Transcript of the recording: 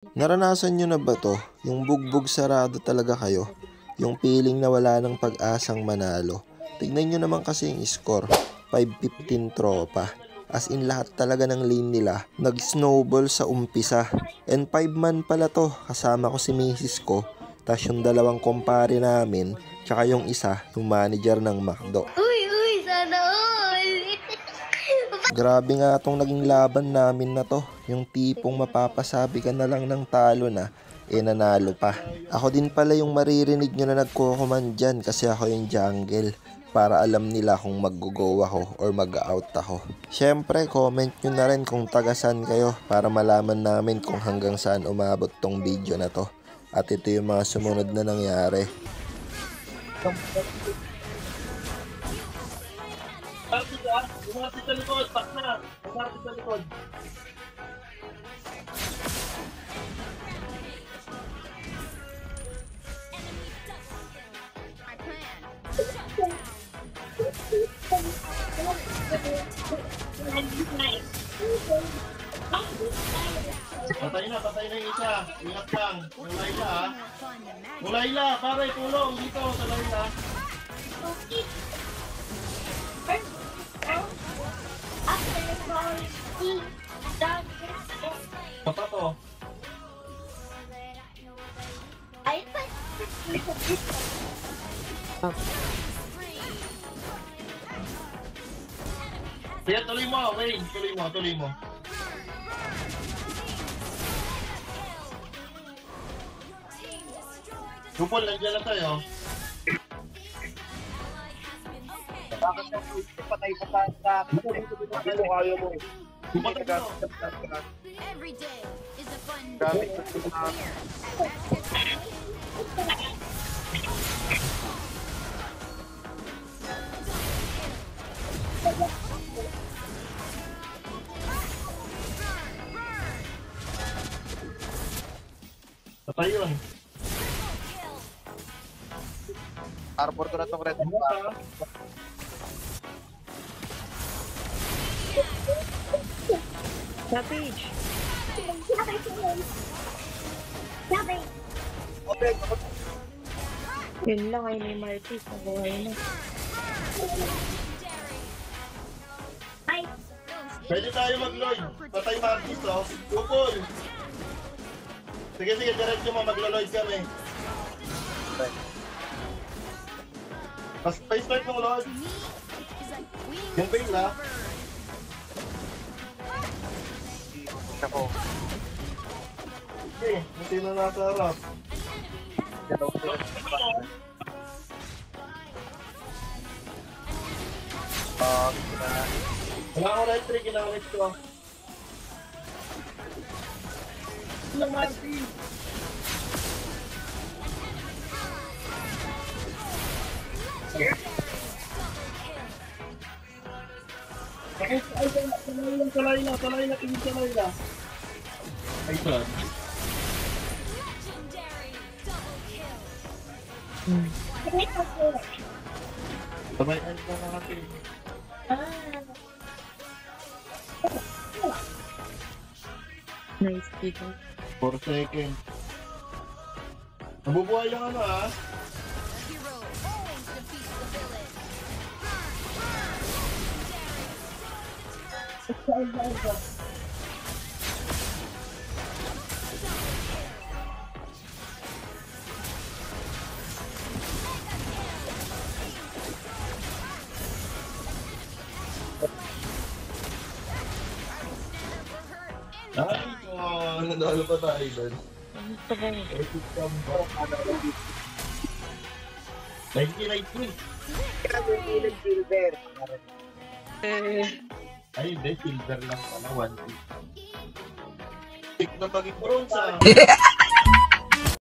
Naranasan nyo na ba to? Yung bugbog sarado talaga kayo? Yung feeling na wala ng pag-asang manalo? Tignan nyo naman kasi yung score, 5-15 tropa. As in lahat talaga ng lane nila, nag-snowball sa umpisa. And 5 man pala to, kasama ko si misis ko, tas yung dalawang kumpare namin, tsaka yung isa, yung manager ng McDo. Uy, sana all! Grabe nga tong naging laban namin na to. Yung tipong mapapasabi ka na lang ng talo na, nanalo pa. Ako din pala yung maririnig nyo na nagkukuman dyan kasi ako yung jungle. Para alam nila kung mag-go ako or mag-out ako. Syempre, comment nyo na rin kung tagasan kayo para malaman namin kung hanggang saan umabot tong video na to. At ito yung mga sumunod na nangyari. Umapit sa likod, pak na! Umapit sa likod. Patay na yung isa. Ingat lang. Yung Layla ha. Yung Layla, pare, tulong dito sa Layla. Apa to? Sige, tuloy mo, Wayne. Tuloy mo. Kupol, nandiyan na tayo. Bakit ka patay pa sa ano kayo mo? Kupol na tayo. Every day is a fun Gamit day. sa Patay yun. arbor ko na tong red. Savage. Okay, Yun lang ay may Martis. Nabuhay na. Pwede tayo mag-Lloyd. Patay Martis, oh. Kupol. Sige, diretso mo. Maglo-Lloyd kami. Pa-start ng Lloyd. Yung Bale, ha? ako. Okay, sino nasa harap? Wala akong right trick, ginamit ko. Ano, Martin? Salayla. Ay, sir. Sabayan ko na natin. Nice dito. 4 seconds. Nabubuhay yung ano, ha? Hero always defeats the villain. Ay, nanalo pa tayo doon. Gusto ko. Epic combo. 19. Silver. Ay, hindi. Silver lang pala. 1 pick na maging bronze, ah.